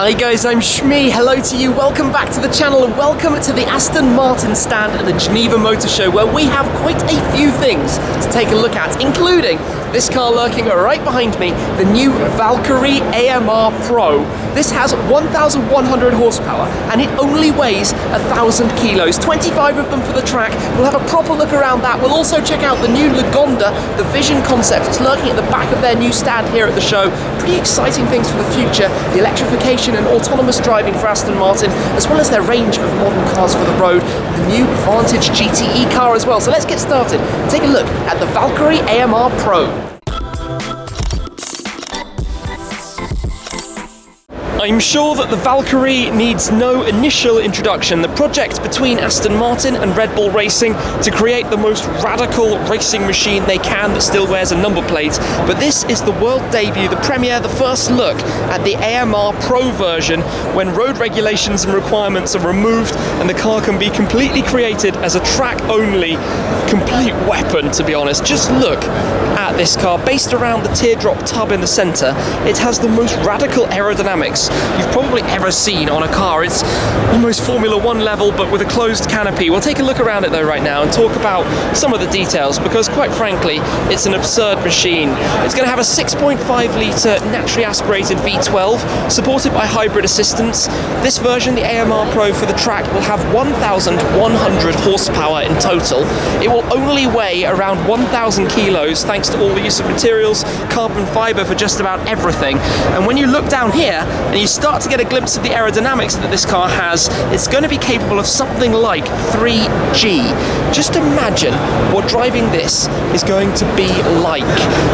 Hi guys, I'm Shmee. Hello to you. Welcome back to the channel and welcome to the Aston Martin stand at the Geneva Motor Show, where we have quite a few things to take a look at, including this car lurking right behind me, the new Valkyrie AMR Pro. This has 1,100 horsepower and it only weighs 1,000 kilos, 25 of them for the track. We'll have a proper look around that. We'll also check out the new Lagonda, the Vision Concept. It's lurking at the back of their new stand here at the show. Pretty exciting things for the future, the electrification and autonomous driving for Aston Martin, as well as their range of modern cars for the road, the new Vantage Gte car as well. So let's get started and take a look at the Valkyrie AMR Pro. I'm sure that the Valkyrie needs no initial introduction. The project between Aston Martin and Red Bull Racing to create the most radical racing machine they can that still wears a number plate. But this is the world debut, the premiere, the first look at the AMR Pro version, when road regulations and requirements are removed and the car can be completely created as a track-only complete weapon, to be honest. Just look at this car, based around the teardrop tub in the centre. It has the most radical aerodynamics you've probably ever seen on a car. It's almost Formula 1 level, but with a closed canopy. We'll take a look around it though right now and talk about some of the details, because quite frankly, it's an absurd machine. It's going to have a 6.5 litre naturally aspirated V12, supported by hybrid assistance. This version, the AMR Pro for the track, will have 1,100 horsepower in total. It will only weigh around 1,000 kilos, thanks to all the use of materials, carbon fibre for just about everything. And when you look down here and you start to get a glimpse of the aerodynamics that this car has, it's going to be capable of something like 3G. Just imagine what driving this is going to be like.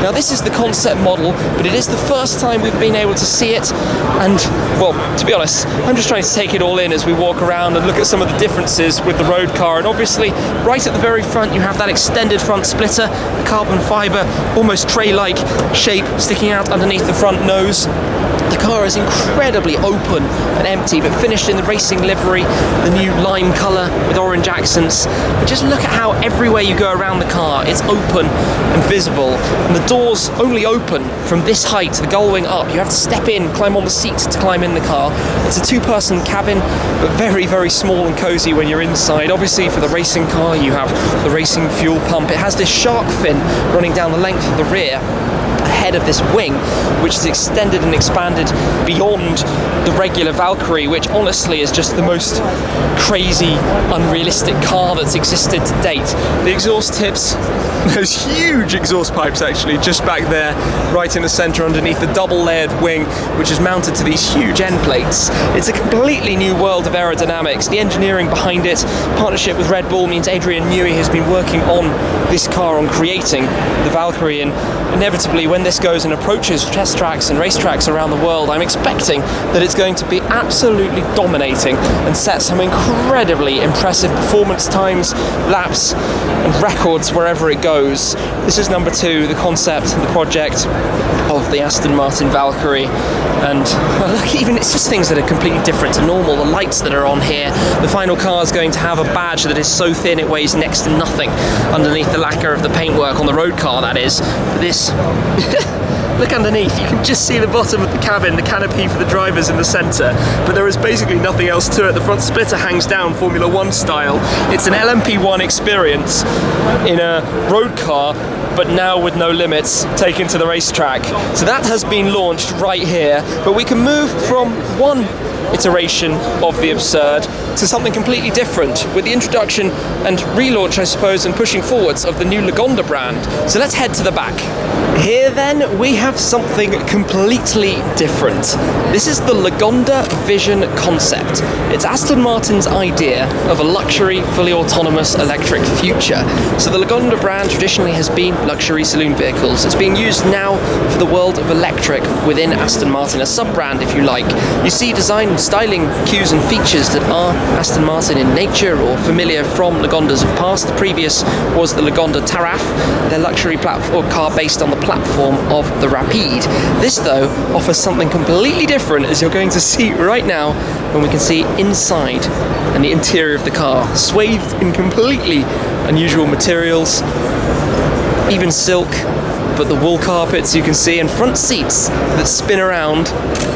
Now, this is the concept model, but it is the first time we've been able to see it, and well, to be honest, I'm just trying to take it all in as we walk around and look at some of the differences with the road car. And obviously, right at the very front, you have that extended front splitter, the carbon fibre, almost tray-like shape sticking out underneath the front nose. The car is incredibly open and empty, but finished in the racing livery, the new lime colour with orange accents. But just look at how everywhere you go around the car, it's open and visible. And the doors only open from this height, the gull-wing up. You have to step in, climb on the seat to climb in the car. It's a two-person cabin, but very, very small and cosy when you're inside. Obviously, for the racing car, you have the racing fuel pump. It has this shark fin running down the length of the rear, ahead of this wing, which is extended and expanded beyond the regular Valkyrie, which honestly is just the most crazy, unrealistic car that's existed to date. The exhaust tips, those huge exhaust pipes actually, just back there, right in the centre underneath the double-layered wing, which is mounted to these huge end plates. It's a completely new world of aerodynamics. The engineering behind it, partnership with Red Bull, means Adrian Newey has been working on this car, on creating the Valkyrie, and inevitably when this goes and approaches test tracks and racetracks around the world, I'm expecting that it's going to be absolutely dominating and set some incredibly impressive performance times, laps and records wherever it goes. This is number 2, the concept, the project of the Aston Martin Valkyrie. And well, look, even it's just things that are completely different to normal. The lights that are on here, the final car is going to have a badge that is so thin it weighs next to nothing underneath the lacquer of the paintwork on the road car, that is. But this look underneath, you can just see the bottom of the cabin, the canopy for the drivers in the centre, but there is basically nothing else to it. The front splitter hangs down Formula 1 style. It's an LMP1 experience in a road car, but now with no limits, taken to the racetrack. So that has been launched right here, but we can move from one iteration of the absurd to something completely different with the introduction and relaunch, I suppose, and pushing forwards of the new Lagonda brand. So let's head to the back. Here then we have something completely different. This is the Lagonda Vision Concept. It's Aston Martin's idea of a luxury, fully autonomous electric future. So the Lagonda brand traditionally has been luxury saloon vehicles. It's being used now for the world of electric within Aston Martin, a sub-brand if you like. You see design and styling cues and features that are Aston Martin in nature or familiar from Lagondas of past. The previous was the Lagonda Taraf, their luxury platform car based on the platform of the Rapide. This though offers something completely different, as you're going to see right now when we can see inside and the interior of the car, swathed in completely unusual materials, even silk, but the wool carpets you can see, and front seats that spin around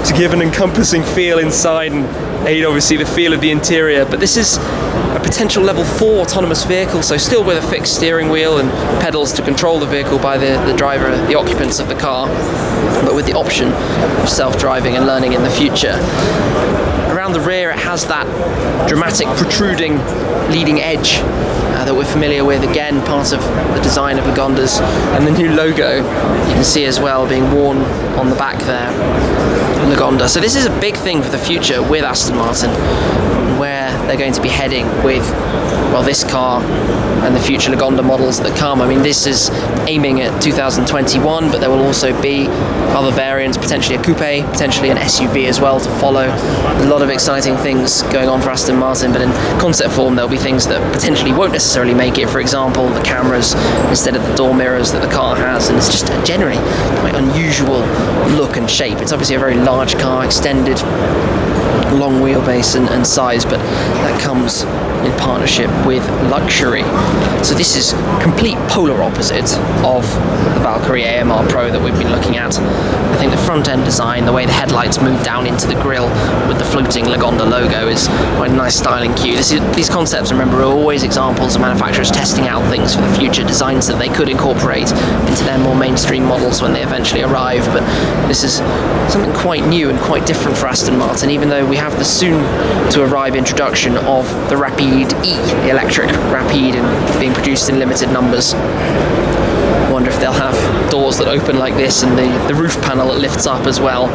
to give an encompassing feel inside and aid obviously the feel of the interior. But this is a potential level 4 autonomous vehicle, so still with a fixed steering wheel and pedals to control the vehicle by the driver, the occupants of the car, but with the option of self-driving and learning in the future. Around the rear it has that dramatic protruding leading edge that we're familiar with, again part of the design of Lagonda's, and the new logo you can see as well being worn on the back there, Lagonda. So this is a big thing for the future with Aston Martin, where they're going to be heading with, well, this car and the future Lagonda models that come. I mean, this is aiming at 2021, but there will also be other variants, potentially a coupe, potentially an SUV as well to follow. A lot of exciting things going on for Aston Martin, but in concept form there'll be things that potentially won't necessarily make it. For example, the cameras instead of the door mirrors that the car has, and it's just a generally quite unusual look and shape. It's obviously a very large car, extended long wheelbase and size, but that comes in partnership with luxury. So this is complete polar opposite of the Valkyrie AMR Pro that we've been looking at. I think the front end design, the way the headlights move down into the grille with the floating Lagonda logo is quite a nice styling cue. These concepts, remember, are always examples of manufacturers testing out things for the future, designs that they could incorporate into their more mainstream models when they eventually arrive. But this is something quite new and quite different for Aston Martin, even though we have the soon to arrive introduction of the Rapide E, the electric Rapide, and being produced in limited numbers. I wonder if they'll have doors that open like this and the roof panel that lifts up as well.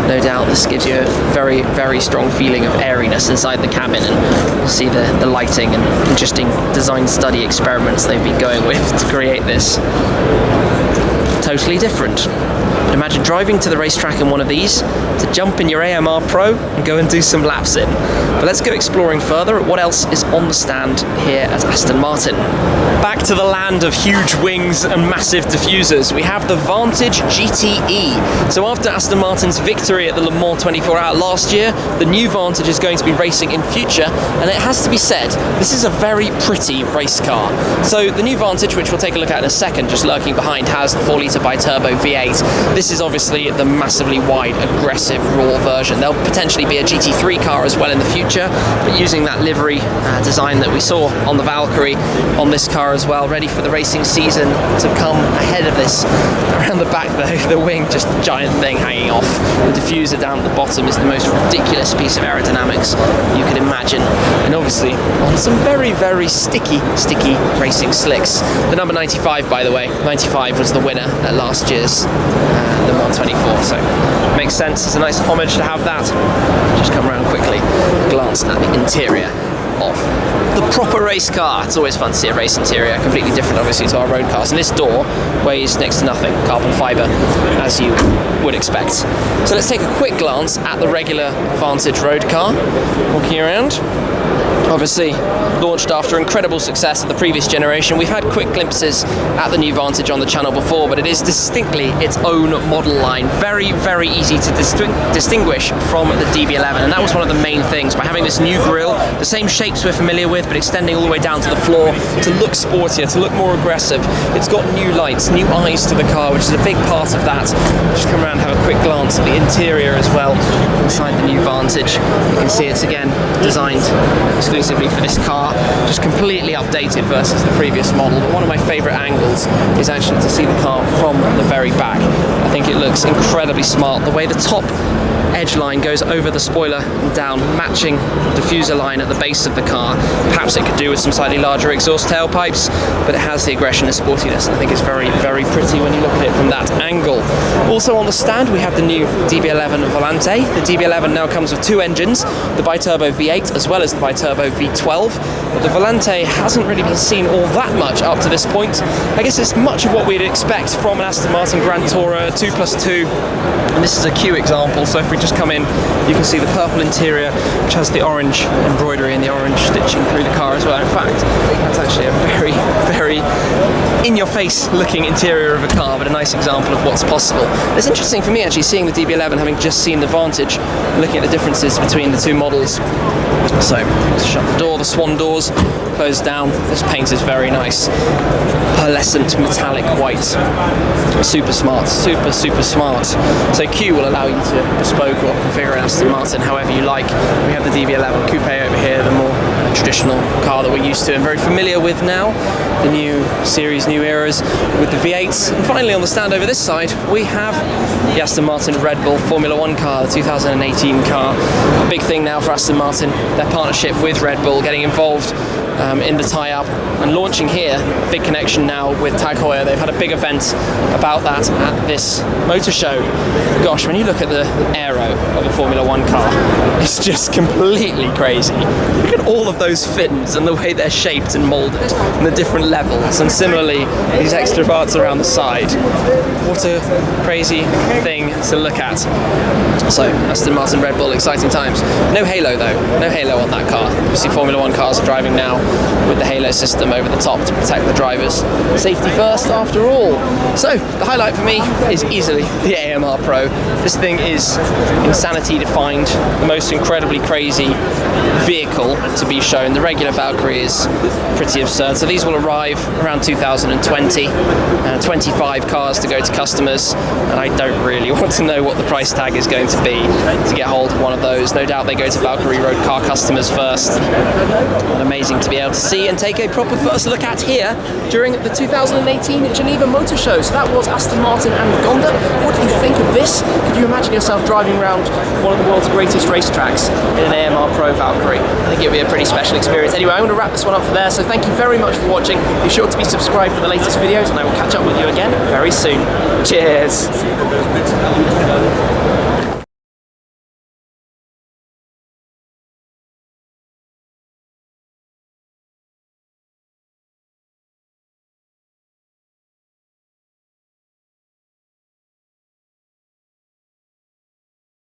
No doubt this gives you a very, very strong feeling of airiness inside the cabin, and you see the lighting and interesting design study experiments they've been going with to create this. Totally different. Imagine driving to the racetrack in one of these, to jump in your AMR Pro and go and do some laps in. But let's go exploring further at what else is on the stand here at Aston Martin. Back to the land of huge wings and massive diffusers, we have the Vantage Gte. So after Aston Martin's victory at the Le Mans 24 Hour last year, the new Vantage is going to be racing in future, and it has to be said, this is a very pretty race car. So the new Vantage, which we'll take a look at in a second, just lurking behind, has the 4-litre bi-turbo V8. This is obviously the massively wide, aggressive, raw version. There'll potentially be a GT3 car as well in the future, but using that livery design that we saw on the Valkyrie on this car as well, ready for the racing season to come ahead of this. Around the back though, the wing, just a giant thing hanging off. The diffuser down at the bottom is the most ridiculous piece of aerodynamics you could imagine, and obviously on some very, very sticky racing slicks. The number 95, by the way, 95 was the winner at last year's Le Mans 24, so makes sense. It's a nice homage to have that. Just come around quickly, glance at the interior of the proper race car. It's always fun to see a race interior, completely different obviously to our road cars, and this door weighs next to nothing, carbon fibre, as you would expect. So let's take a quick glance at the regular Vantage road car, walking around. Obviously launched after incredible success of the previous generation. We've had quick glimpses at the new Vantage on the channel before, but it is distinctly its own model line. Very, very easy to distinguish from the DB11, and that was one of the main things. By having this new grille, the same shapes we're familiar with, but extending all the way down to the floor to look sportier, to look more aggressive. It's got new lights, new eyes to the car, which is a big part of that. Just come around and have a quick glance at the interior as well, inside the new Vantage. You can see it's again designed exclusively for this car, just completely updated versus the previous model. But one of my favourite angles is actually to see the car from the very back. I think it looks incredibly smart, the way the top edge line goes over the spoiler and down, matching the diffuser line at the base of the car. Perhaps it could do with some slightly larger exhaust tailpipes, but it has the aggression and sportiness, and I think it's very, very pretty when you look at it from that angle. Also on the stand we have the new DB11 Volante. The DB11 now comes with two engines, the bi-turbo V8 as well as the bi-turbo V12, but the Volante hasn't really been seen all that much up to this point. I guess it's much of what we'd expect from an Aston Martin Grand Tourer 2+2, and this is a Q example. So if we just come in, you can see the purple interior, which has the orange embroidery and the orange stitching through the car as well. In fact, that's actually a very, very in-your-face looking interior of a car, but a nice example of what's possible. It's interesting for me actually seeing the DB11, having just seen the Vantage, looking at the different differences between the two models. So let's shut the door, the swan doors closed down. This paint is very nice, pearlescent metallic white, super smart, super smart. So Q will allow you to bespoke or configure an Aston Martin however you like. We have the DB11 Coupe over here, the more traditional car that we're used to and very familiar with now, the new series, new eras with the V8s. And finally on the stand over this side we have the Aston Martin Red Bull Formula 1 car, the 2018 car. A big thing now for Aston Martin, their partnership with Red Bull, getting involved in the tie-up and launching here. Big connection now with Tag Heuer. They've had a big event about that at this motor show. Gosh, when you look at the aero of a Formula 1 car, it's just completely crazy. Look at all of those fins and the way they're shaped and moulded and the different levels, and similarly these extra parts around the side. What a crazy thing to look at. So Aston Martin Red Bull, exciting times. No halo though, no halo on that car. Obviously Formula 1 cars are driving now with the halo system over the top to protect the drivers. Safety first after all. So the highlight for me is easily the AMR Pro. This thing is insanity to find, the most incredibly crazy vehicle to be shown. The regular Valkyrie is pretty absurd. So these will arrive around 2020, 25 cars to go to customers, and I don't really want to know what the price tag is going to be to get hold of one of those. No doubt they go to Valkyrie Road car customers first. And amazing to be able to see and take a proper first look at here during the 2018 Geneva Motor Show. So that was Aston Martin and Lagonda. What do you think of this? Could you imagine yourself driving around one of the world's greatest racetracks in an AMR Pro Valkyrie? I think it would be a pretty special experience. Anyway, I'm going to wrap this one up for there, so thank you very much for watching. Be sure to be subscribed for the latest videos, and I will catch up with you again very soon. Cheers!